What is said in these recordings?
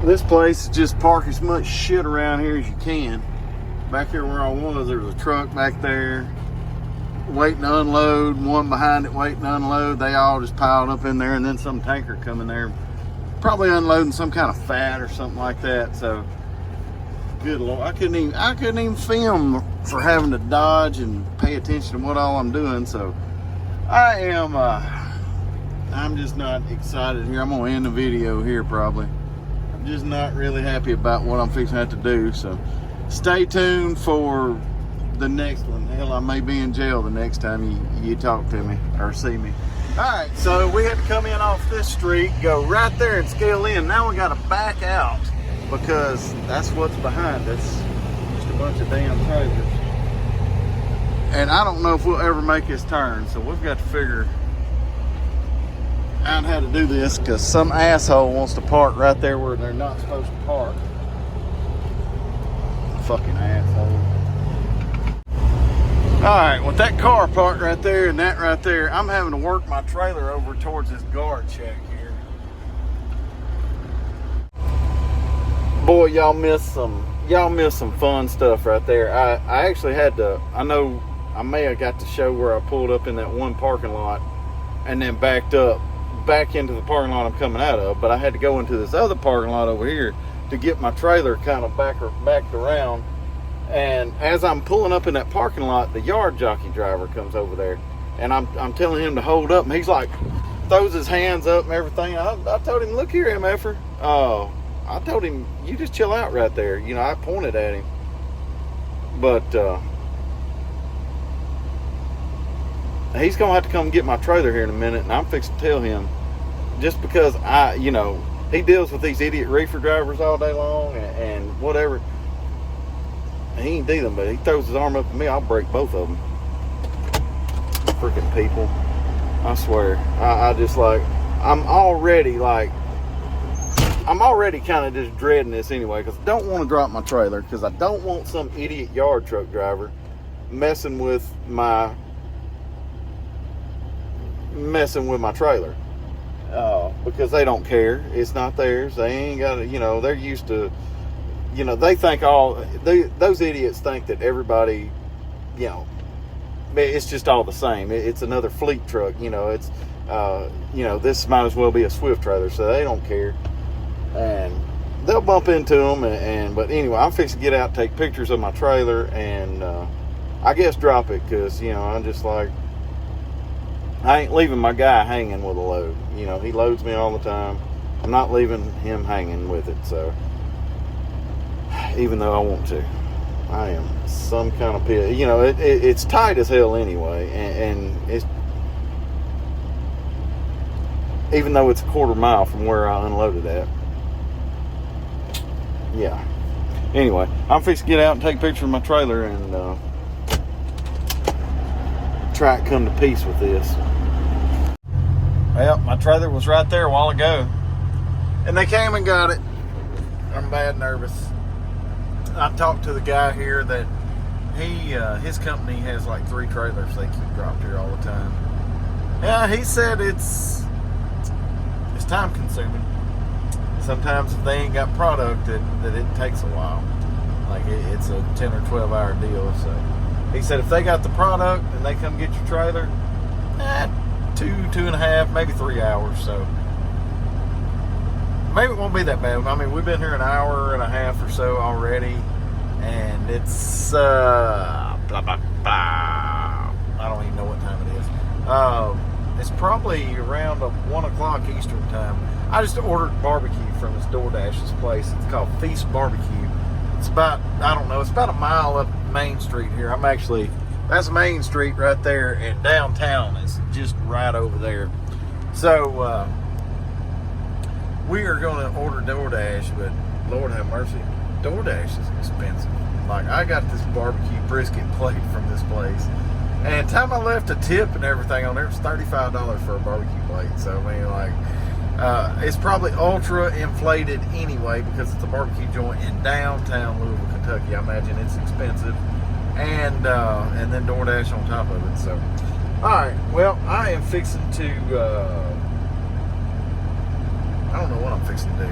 This place is just park as much shit around here as you can. Back here where I was, there was a truck back there waiting to unload, one behind it waiting to unload. They all just piled up in there, and then some tanker coming there, probably unloading some kind of fat or something like that. So, good Lord, I couldn't even film for having to dodge and pay attention to what all I'm doing. So, I'm just not excited here. I'm gonna end the video here probably. I'm just not really happy about what I'm fixing to have to do. So, stay tuned for the next one. Hell, I may be in jail the next time you talk to me or see me. All right, so we had to come in off this street, go right there and scale in. Now we got to back out because that's what's behind us. Just a bunch of damn trailers. And I don't know if we'll ever make this turn, so we've got to figure out how to do this because some asshole wants to park right there where they're not supposed to park. Fucking asshole. Alright, with that car parked right there and that right there, I'm having to work my trailer over towards this guard shack here. Boy, y'all missed some fun stuff right there. I actually had to, I know I may have got to show where I pulled up in that one parking lot and then backed up back into the parking lot I'm coming out of, but I had to go into this other parking lot over here to get my trailer kind of backed around. And as I'm pulling up in that parking lot, the yard jockey driver comes over there, and I'm telling him to hold up, and he's like, throws his hands up and everything. I told him, look here, MFer. I told him, you just chill out right there. You know, I pointed at him. But he's going to have to come get my trailer here in a minute, and I'm fixing to tell him, just because he deals with these idiot reefer drivers all day long and whatever. He ain't dealing, but he throws his arm up at me, I'll break both of them. Freaking people. I swear. I just like, I'm already kind of just dreading this anyway, because I don't want to drop my trailer, because I don't want some idiot yard truck driver messing with my trailer. Because they don't care. It's not theirs. They ain't got it, they're used to, they think those idiots think that everybody, it's just all the same. It's another fleet truck, it's, this might as well be a Swift trailer, so they don't care. And they'll bump into them, but anyway, I'm fixing to get out, take pictures of my trailer, and I guess drop it, because, I'm just like, I ain't leaving my guy hanging with a load. He loads me all the time. I'm not leaving him hanging with it, so even though I want to, I am some kind of pit. It's tight as hell anyway, and it's, even though it's a quarter mile from where I unloaded at. Yeah. Anyway, I'm fixing to get out and take a picture of my trailer and try to come to peace with this. Well, my trailer was right there a while ago, and they came and got it. I'm bad nervous. I talked to the guy here that his company has like 3 trailers they keep dropped here all the time. Yeah, he said it's time consuming. Sometimes if they ain't got product, that it takes a while. Like it's a 10 or 12 hour deal. So he said if they got the product and they come get your trailer, 2.5, maybe 3 hours. So maybe it won't be that bad. I mean, we've been here an hour and a half or so already, and it's blah blah blah. I don't even know what time it is. It's probably around 1 o'clock Eastern time. I just ordered barbecue from this DoorDash's place. It's called Feast Barbecue. It's about, it's about a mile up Main Street here. That's Main Street right there, and downtown is just right over there. So, we are going to order DoorDash, but Lord have mercy, DoorDash is expensive. Like, I got this barbecue brisket plate from this place, and time I left a tip and everything on there, it was $35 for a barbecue plate. So, I mean, like, it's probably ultra inflated anyway, because it's a barbecue joint in downtown Louisville, Kentucky. I imagine it's expensive. And then DoorDash on top of it. So, all right. Well, I am fixing to. I don't know what I'm fixing to do.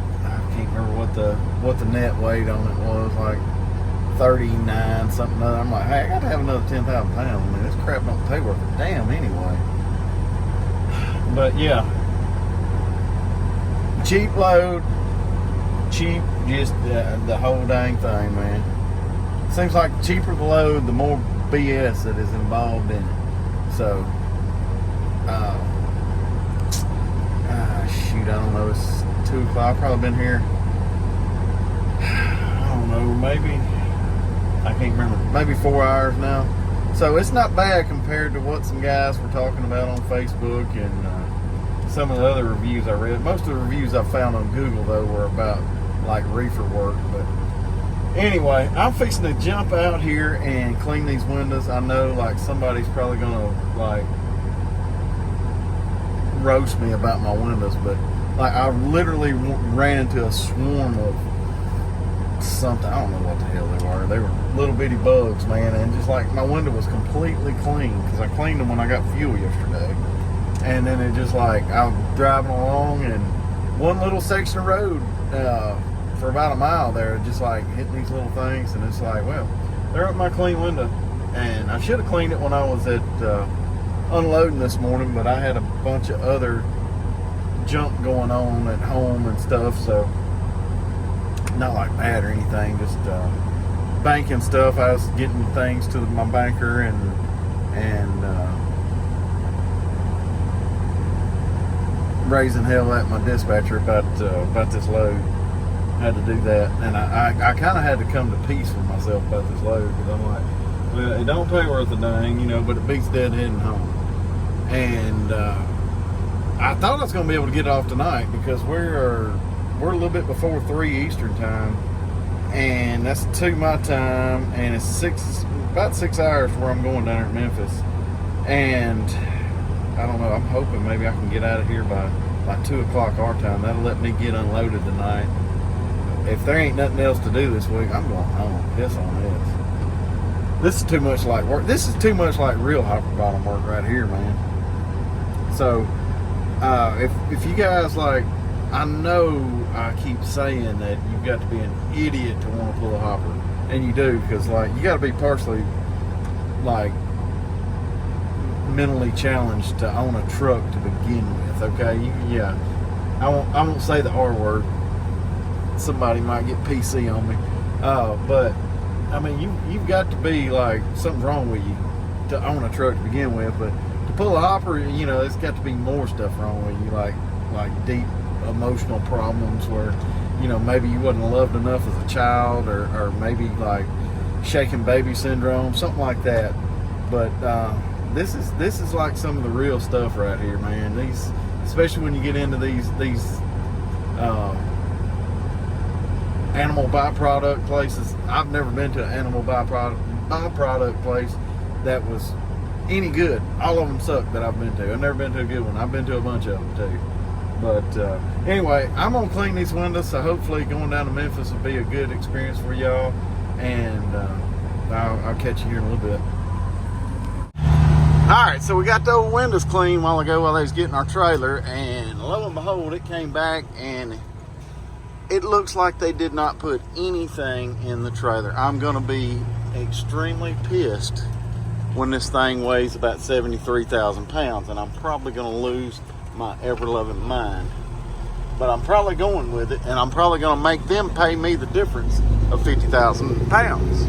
can't remember what the net weight on it was, like 39 something other. I'm like, hey, I got to have another 10,000 pounds. I mean, this crap don't pay worth a damn anyway. But yeah, cheap load, cheap, just the whole dang thing, man. Seems like the cheaper the load, the more BS that is involved in it. So, shoot, I don't know, it's 2 o'clock. I've probably been here, I don't know, maybe, I can't remember, maybe 4 hours now. So it's not bad compared to what some guys were talking about on Facebook and some of the other reviews I read. Most of the reviews I found on Google, though, were about, like, reefer work. But anyway, I'm fixing to jump out here and clean these windows. I know, like, somebody's probably going to, like, roast me about my windows, but like I literally ran into a swarm of something. I don't know what the hell they were. They were little bitty bugs, man, and just like my window was completely clean because I cleaned them when I got fuel yesterday. And then it just like I was driving along and one little section of road for about a mile there, just like hitting these little things, and it's like, well, they're up my clean window, and I should have cleaned it when I was at unloading this morning, but I had a bunch of other junk going on at home and stuff, so not like bad or anything, just banking stuff. I was getting things to my banker and raising hell at my dispatcher about this load. Had to do that, and I kind of had to come to peace with myself about this load, because I'm like, well, it don't pay worth a dang, you know, but it beats dead heading home. And I thought I was going to be able to get it off tonight because we're a little bit before 3 Eastern time, and that's 2 my time, and it's about 6 hours where I'm going down here at Memphis. And I don't know, I'm hoping maybe I can get out of here by 2 o'clock our time. That'll let me get unloaded tonight. If there ain't nothing else to do this week, I'm going home. Piss on this. This is too much like work. This is too much like real hopper bottom work right here, man. So, if you guys, like, I know I keep saying that you've got to be an idiot to want to pull a hopper, and you do, because, like, you got to be partially, like, mentally challenged to own a truck to begin with, okay? Yeah, I won't say the R word. Somebody might get PC on me, but, I mean, you've got to be, like, something's wrong with you to own a truck to begin with, but to pull a hopper, you know, there's got to be more stuff wrong with you, like deep emotional problems where, you know, maybe you wasn't loved enough as a child, or maybe like shaken baby syndrome, something like that. But this is like some of the real stuff right here, man. These, especially when you get into these animal byproduct places. I've never been to an animal byproduct place that was any good. All of them suck that I've been to. I've never been to a good one. I've been to a bunch of them too. But anyway, I'm gonna clean these windows, so hopefully going down to Memphis will be a good experience for y'all, and I'll catch you here in a little bit. Alright, so we got the old windows cleaned a while ago while they was getting our trailer, and lo and behold, it came back and it looks like they did not put anything in the trailer. I'm gonna be extremely pissed when this thing weighs about 73,000 pounds, and I'm probably going to lose my ever-loving mind. But I'm probably going with it, and I'm probably going to make them pay me the difference of 50,000 pounds,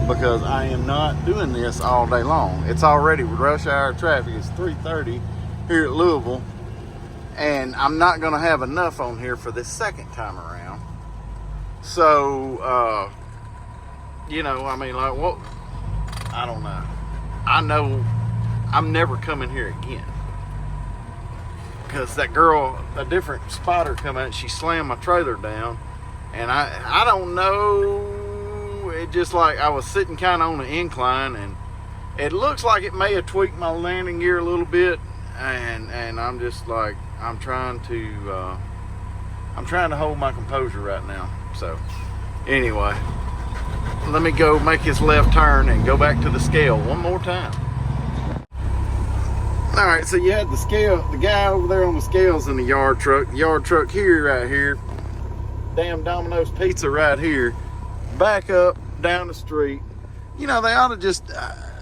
because I am not doing this all day long. It's already rush hour traffic. It's 3:30 here at Louisville, and I'm not going to have enough on here for this second time around. So, you know, I mean, like, what? I don't know. I know I'm never coming here again, because that girl, a different spotter, come out, she slammed my trailer down, and I don't know, it just like I was sitting kind of on an incline, and it looks like it may have tweaked my landing gear a little bit, and I'm just like, I'm trying to hold my composure right now. So anyway, let me go make this left turn and go back to the scale one more time. All right, so you had the guy over there on the scales in the yard truck. The yard truck here, right here, damn Domino's Pizza right here. Back up down the street. You know, they ought to just,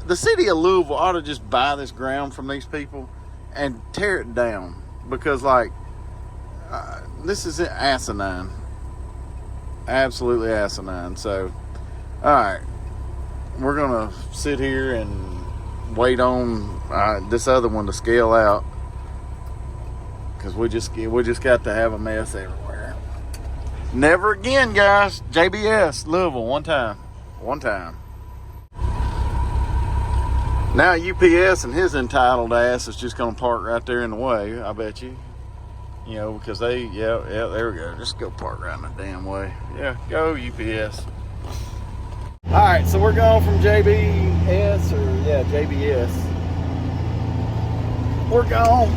the city of Louisville ought to just buy this ground from these people and tear it down. Because, like, this is asinine. Absolutely asinine. So, all right. We're going to sit here and wait on this other one to scale out. Because we just got to have a mess everywhere. Never again, guys. JBS, Louisville, one time. Now UPS and his entitled ass is just going to park right there in the way, I bet you. You know, because yeah, there we go. Just go park right in the damn way. Yeah, go UPS. All right, so we're going from JBS. We're gone.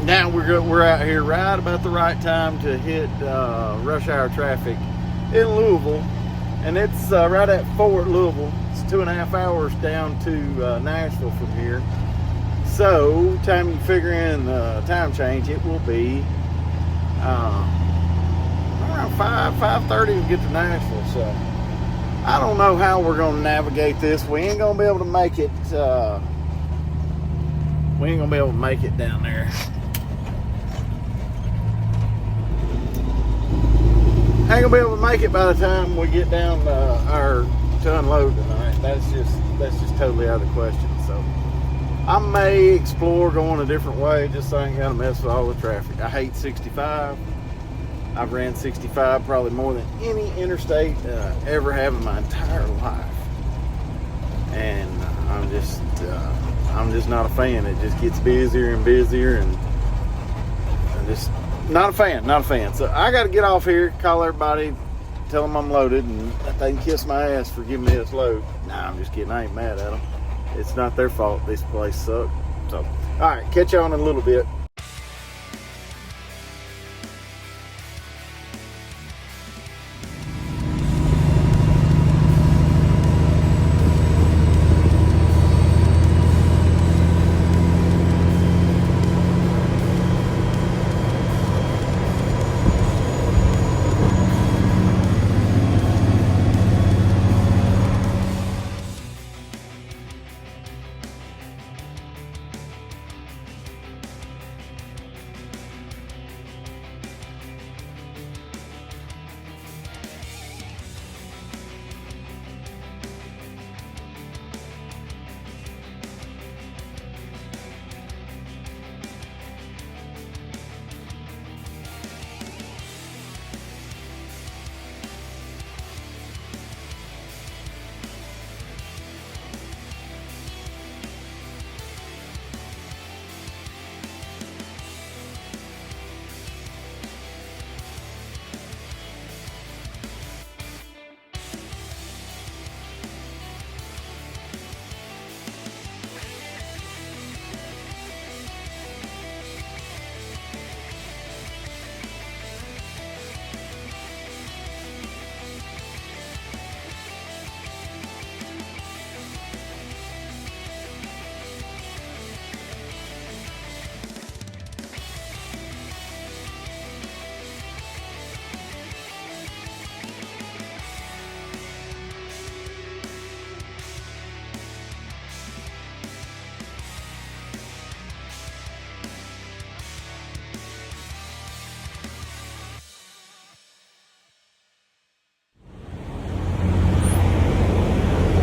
Now we're out here right about the right time to hit rush hour traffic in Louisville, and it's right at Fort Louisville. It's 2.5 hours down to Nashville from here. So, time you figure in the time change, it will be around 5:30 to get to Nashville. So, I don't know how we're going to navigate this. We ain't going to be able to make it. We ain't going to be able to make it down there. Ain't gonna be able to make it by the time we get down to unload tonight. That's just totally out of the question. So I may explore going a different way just so I ain't gotta mess with all the traffic. I hate 65. I've ran 65 probably more than any interstate ever have in my entire life, and I'm just not a fan. It just gets busier and busier, and I'm just not a fan. So I got to get off here, call everybody, tell them I'm loaded, and that they can kiss my ass for giving me this load. Nah, I'm just kidding. I ain't mad at them. It's not their fault. This place sucks. So, all right, catch you on in a little bit.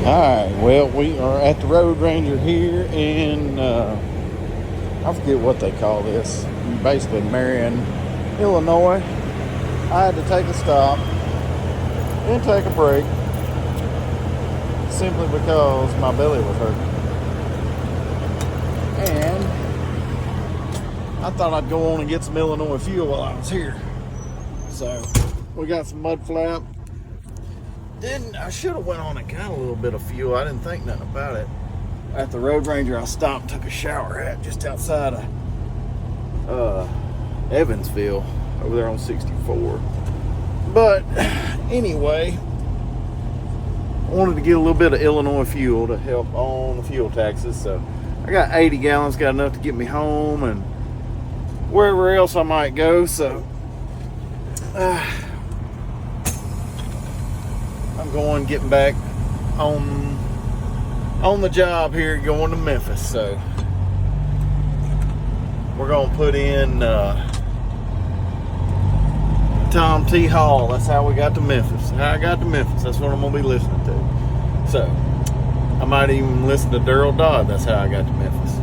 Alright, well, we are at the Road Ranger here in, I forget what they call this, basically Marion, Illinois. I had to take a stop and take a break simply because my belly was hurting. And I thought I'd go on and get some Illinois fuel while I was here. So, we got some mud flap. I should have went on and got a little bit of fuel. I didn't think nothing about it. At the Road Ranger, I stopped and took a shower at just outside of Evansville over there on 64. But anyway, I wanted to get a little bit of Illinois fuel to help on the fuel taxes. So I got 80 gallons, got enough to get me home, and wherever else I might go. So I'm getting back on the job here, going to Memphis. So we're gonna put in Tom T. Hall. That's how we got to Memphis. How I got to Memphis. That's what I'm gonna be listening to. So I might even listen to Daryl Dodd. That's how I got to Memphis.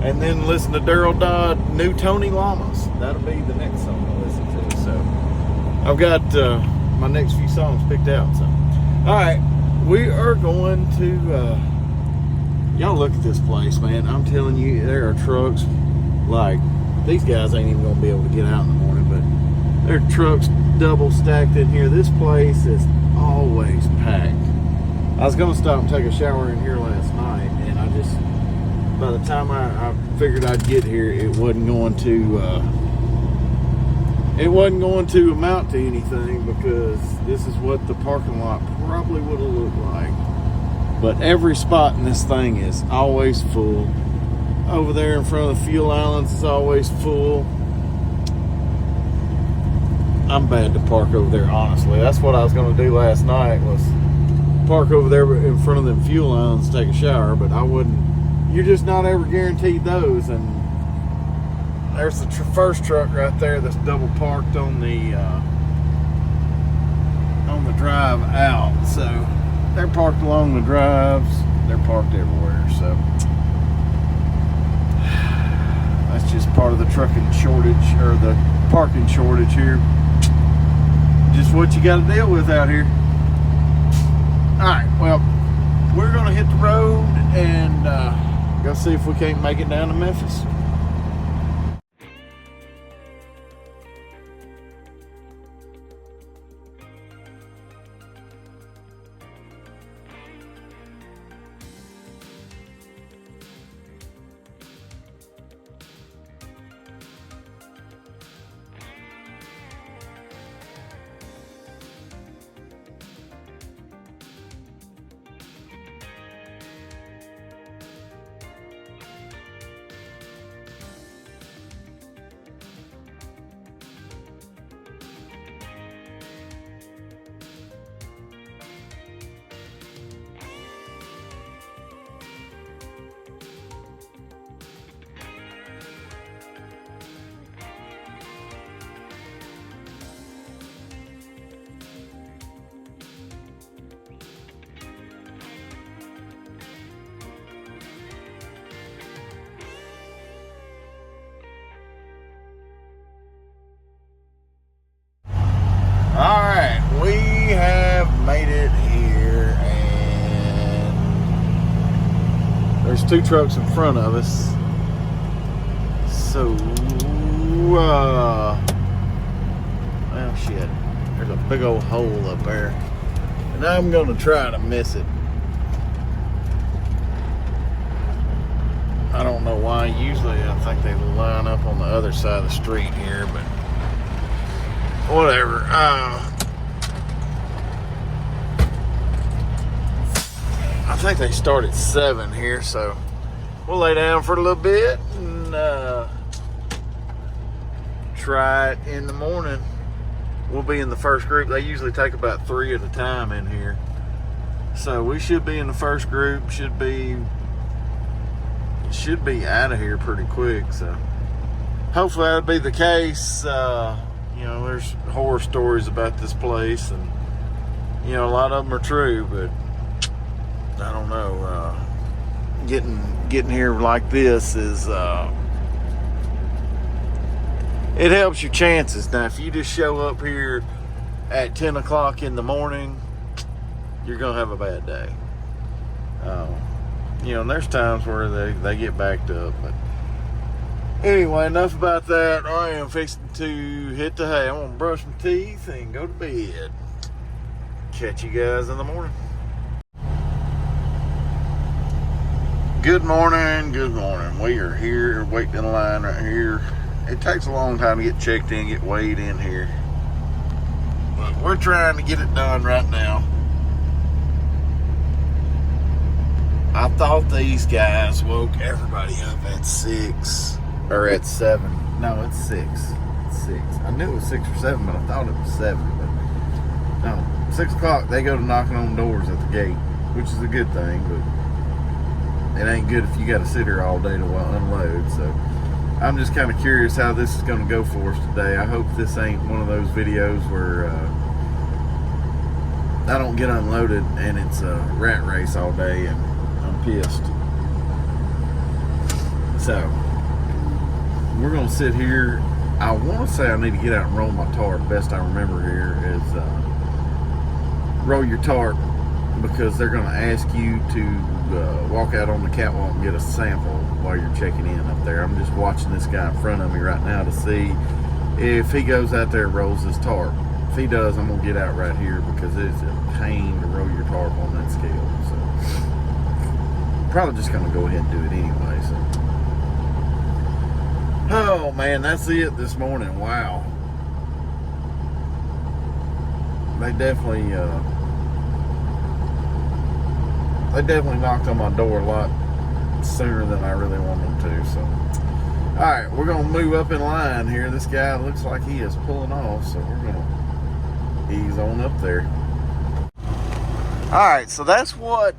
And then listen to Daryl Dodd, New Tony Lamas. That'll be the next song I listen to. So I've got my next few songs picked out. So all right, we are going to y'all look at this place, man. I'm telling you, there are trucks like these guys ain't even gonna be able to get out in the morning, but there are trucks double stacked in here. This place is always packed. I was gonna stop and take a shower in here last night, and I just, by the time I figured I'd get here, it wasn't going to amount to anything, because this is what the parking lot probably would have looked like. But every spot in this thing is always full. Over there in front of the fuel islands is always full. I'm bad to park over there, honestly. That's what I was going to do last night, was park over there in front of them fuel islands, take a shower, but I wouldn't. You're just not ever guaranteed those. And there's the first truck right there that's double parked on the drive out. So they're parked along the drives. They're parked everywhere. So that's just part of the trucking shortage, or the parking shortage here. Just what you got to deal with out here. All right, well, we're going to hit the road and go see if we can't make it down to Memphis. Alright, we have made it here, and there's two trucks in front of us. So, well, shit, there's a big old hole up there, and I'm gonna try to miss it. I don't know why. Usually I think they line up on the other side of the street here, but whatever. I think they start at 7 here, so we'll lay down for a little bit and try it in the morning. We'll be in the first group. They usually take about 3 at a time in here, so we should be in the first group. Should be out of here pretty quick. So hopefully that'll be the case. You know, there's horror stories about this place, and you know, a lot of them are true, but I don't know. Getting here like this is it helps your chances. Now, if you just show up here at 10 o'clock in the morning, you're gonna have a bad day. You know, and there's times where they get backed up, but anyway, enough about that. I am fixing to hit the hay. I'm gonna brush my teeth and go to bed. Catch you guys in the morning. Good morning, good morning. We are here waiting in line right here. It takes a long time to get checked in, get weighed in here, but we're trying to get it done right now. I thought these guys woke everybody up at 6 or at 7. No, it's 6. It's 6. I knew it was 6 or 7, but I thought it was 7. But no, 6 o'clock they go to knocking on doors at the gate, which is a good thing, but it ain't good if you got to sit here all day to unload. So I'm just kind of curious how this is going to go for us today. I hope this ain't one of those videos where I don't get unloaded and it's a rat race all day and I'm pissed. So we're going to sit here. I want to say I need to get out and roll my tarp. Best I remember here is roll your tarp, because they're going to ask you to walk out on the catwalk and get a sample while you're checking in up there. I'm just watching this guy in front of me right now to see if he goes out there and rolls his tarp. If he does, I'm going to get out right here, because it's a pain to roll your tarp on that scale. So probably just going to go ahead and do it anyway. So, oh man, that's it this morning. Wow. They definitely knocked on my door a lot sooner than I really wanted them to. So, all right, we're gonna move up in line here. This guy looks like he is pulling off, so we're gonna ease on up there. All right, so that's what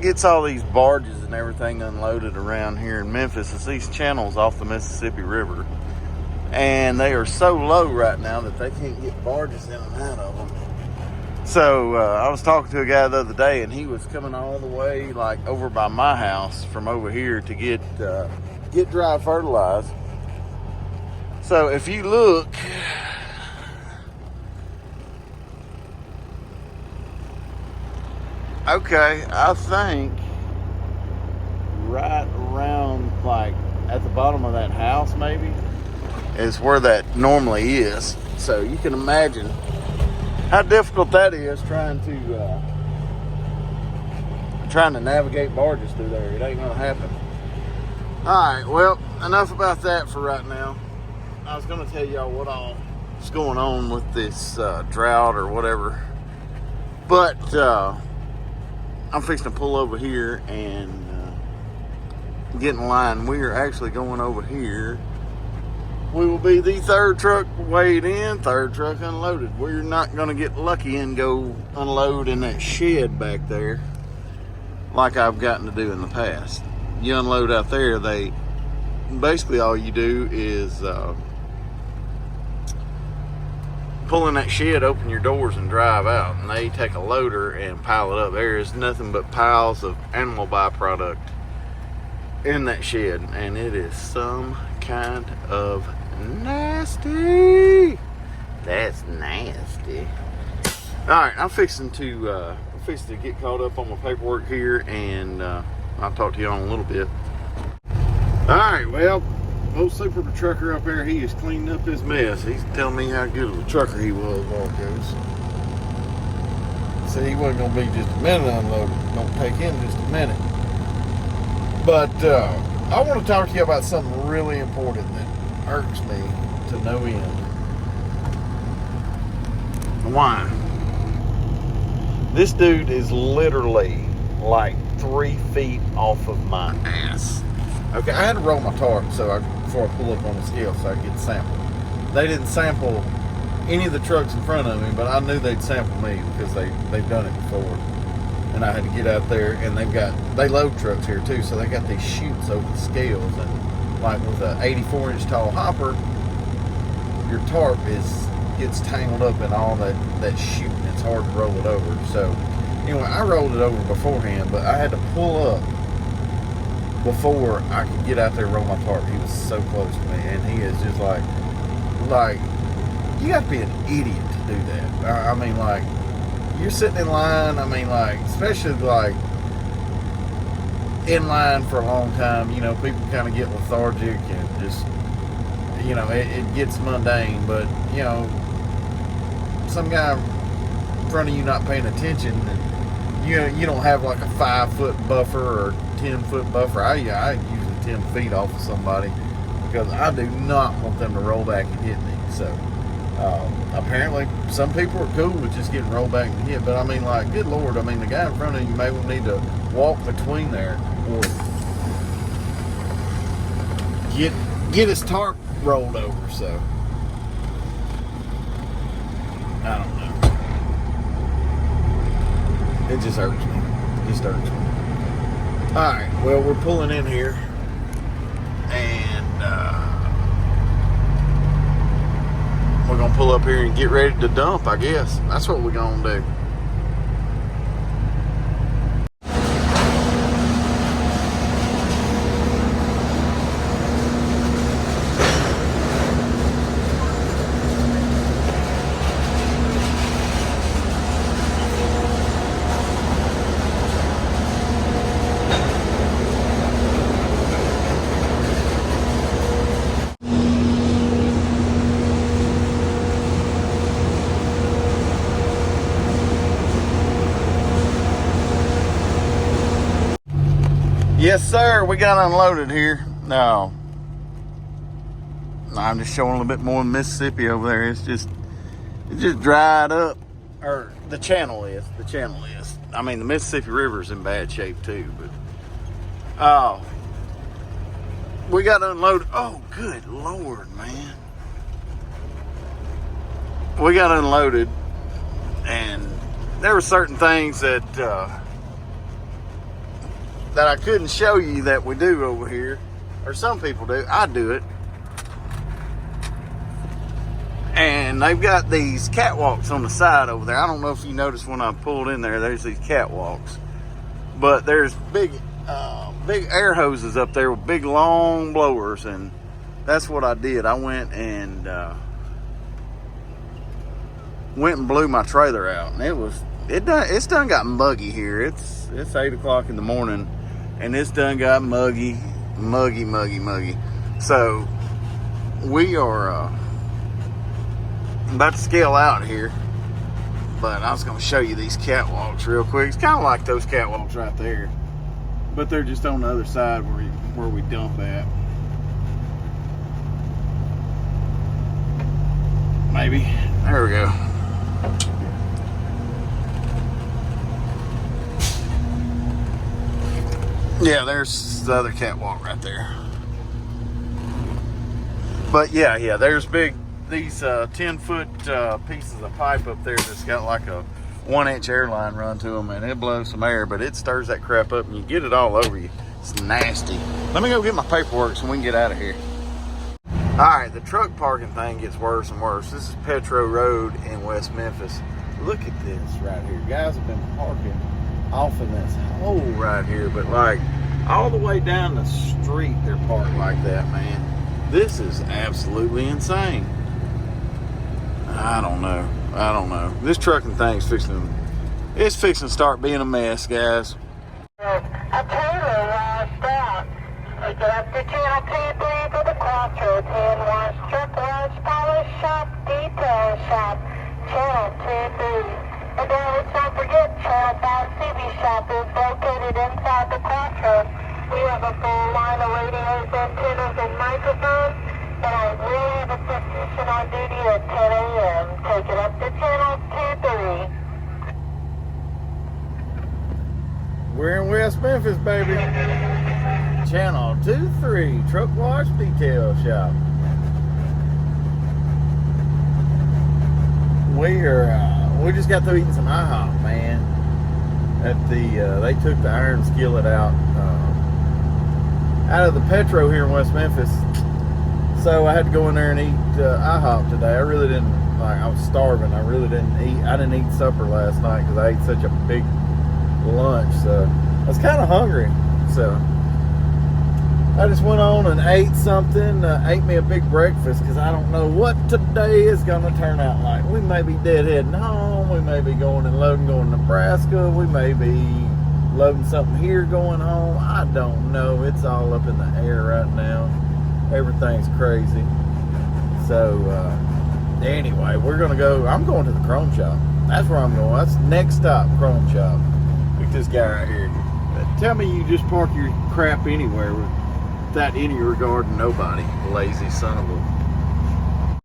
gets all these barges and everything unloaded around here in Memphis. Is these channels off the Mississippi River, and they are so low right now that they can't get barges in and out of them. So I was talking to a guy the other day, and he was coming all the way like over by my house from over here to get dry fertilized. So if you look, okay, I think right around like at the bottom of that house maybe is where that normally is. So you can imagine how difficult that is trying to navigate barges through there. It ain't gonna happen. Alright, well, enough about that for right now. I was gonna tell y'all what all is going on with this drought or whatever, but I'm fixing to pull over here and get in line. We are actually going over here. We will be the third truck weighed in, third truck unloaded. We're not going to get lucky and go unload in that shed back there like I've gotten to do in the past. You unload out there, they basically all you do is pull in that shed, open your doors and drive out, and they take a loader and pile it up. There is nothing but piles of animal byproduct in that shed, and it is some kind of nasty. That's nasty. Alright, I'm fixing to get caught up on my paperwork here, and I'll talk to you on a little bit. Alright, well, old super trucker up there, he is cleaning up his mess. He's telling me how good of a trucker he was all goes. Said he wasn't gonna be just a minute unloaded. Gonna take him just a minute. But I want to talk to you about something really important that irks me to no end. Why? This dude is literally like 3 feet off of my ass. Okay, I had to roll my tarp before I pull up on the scale so I could get sampled. They didn't sample any of the trucks in front of me, but I knew they'd sample me because they've done it before. And I had to get out there, and they load trucks here too, so they got these chutes over the scales, and like with an 84-inch tall hopper, your tarp gets tangled up in all that chute, and it's hard to roll it over. So anyway, I rolled it over beforehand, but I had to pull up before I could get out there and roll my tarp. He was so close to me, and he is just like you got to be an idiot to do that. I mean, like, you're sitting in line, I mean, like, especially like in line for a long time, you know, people kind of get lethargic and just, you know, it gets mundane. But, you know, some guy in front of you not paying attention, and you don't have like a 5-foot buffer or 10-foot buffer. I usually 10 feet off of somebody because I do not want them to roll back and hit me. So apparently some people are cool with just getting rolled back and hit, but I mean, like, good Lord, I mean, the guy in front of you may need to walk between there, or get his tarp rolled over. So I don't know. It just hurts me. It just hurts me. All right. Well, we're pulling in here, and we're gonna pull up here and get ready to dump. I guess that's what we're gonna do. Yes, sir. We got unloaded here. No, I'm just showing a little bit more of Mississippi over there. It just dried up, or the channel is. I mean, the Mississippi River's in bad shape too. But we got unloaded. Oh, good Lord, man. We got unloaded, and there were certain things that I couldn't show you that we do over here, or some people do. I do it. And they've got these catwalks on the side over there. I don't know if you noticed when I pulled in there, there's these catwalks. But there's big air hoses up there with big long blowers, and that's what I did. I went and blew my trailer out, and it's done got muggy here. It's 8 o'clock in the morning, and it's done got muggy. So we are about to scale out here, but I was going to show you these catwalks real quick. It's kind of like those catwalks right there, but they're just on the other side where we dump at. Maybe. There we go. Yeah, there's the other catwalk right there. But yeah, there's these 10-foot pieces of pipe up there that's got like a 1-inch airline run to them, and it blows some air, but it stirs that crap up and you get it all over you. It's nasty. Let me go get my paperwork so we can get out of here. All right, the truck parking thing gets worse and worse. This is Petro Road in West Memphis. Look at this right here. Guys have been parking off in this hole right here, but like all the way down the street they're parked like that, man. This is absolutely insane. I don't know. This trucking thing's fixing to start being a mess, guys. A trailer washed out. Take it up to channel 2-3 for the crossroads. Hand wash, truck wash, polish shop, detail shop. Channel 2-3. And then let's not forget, Channel 5 CB shop is located inside the crossroads. We have a full line of radios, antennas, and microphones. And I will have a technician on duty at 10 a.m. Take it up to channel 2-3. We're in West Memphis, baby. Channel 2-3, truck wash detail shop. We just got through eating some IHOP, man. They took the iron skillet out of the Petro here in West Memphis. So I had to go in there and eat IHOP today. I really didn't, I was starving. I didn't eat supper last night because I ate such a big lunch. So I was kind of hungry. So I just went on and ate something, ate me a big breakfast because I don't know what today is going to turn out like. We may be deadheading home. We may be going and loading, going to Nebraska. We may be loading something here, going home. I don't know. It's all up in the air right now. Everything's crazy. So anyway, we're gonna go. I'm going to the chrome shop. That's where I'm going. That's next stop, chrome shop. Look at this guy right here. Tell me you just park your crap anywhere without any regard to nobody. Lazy son of a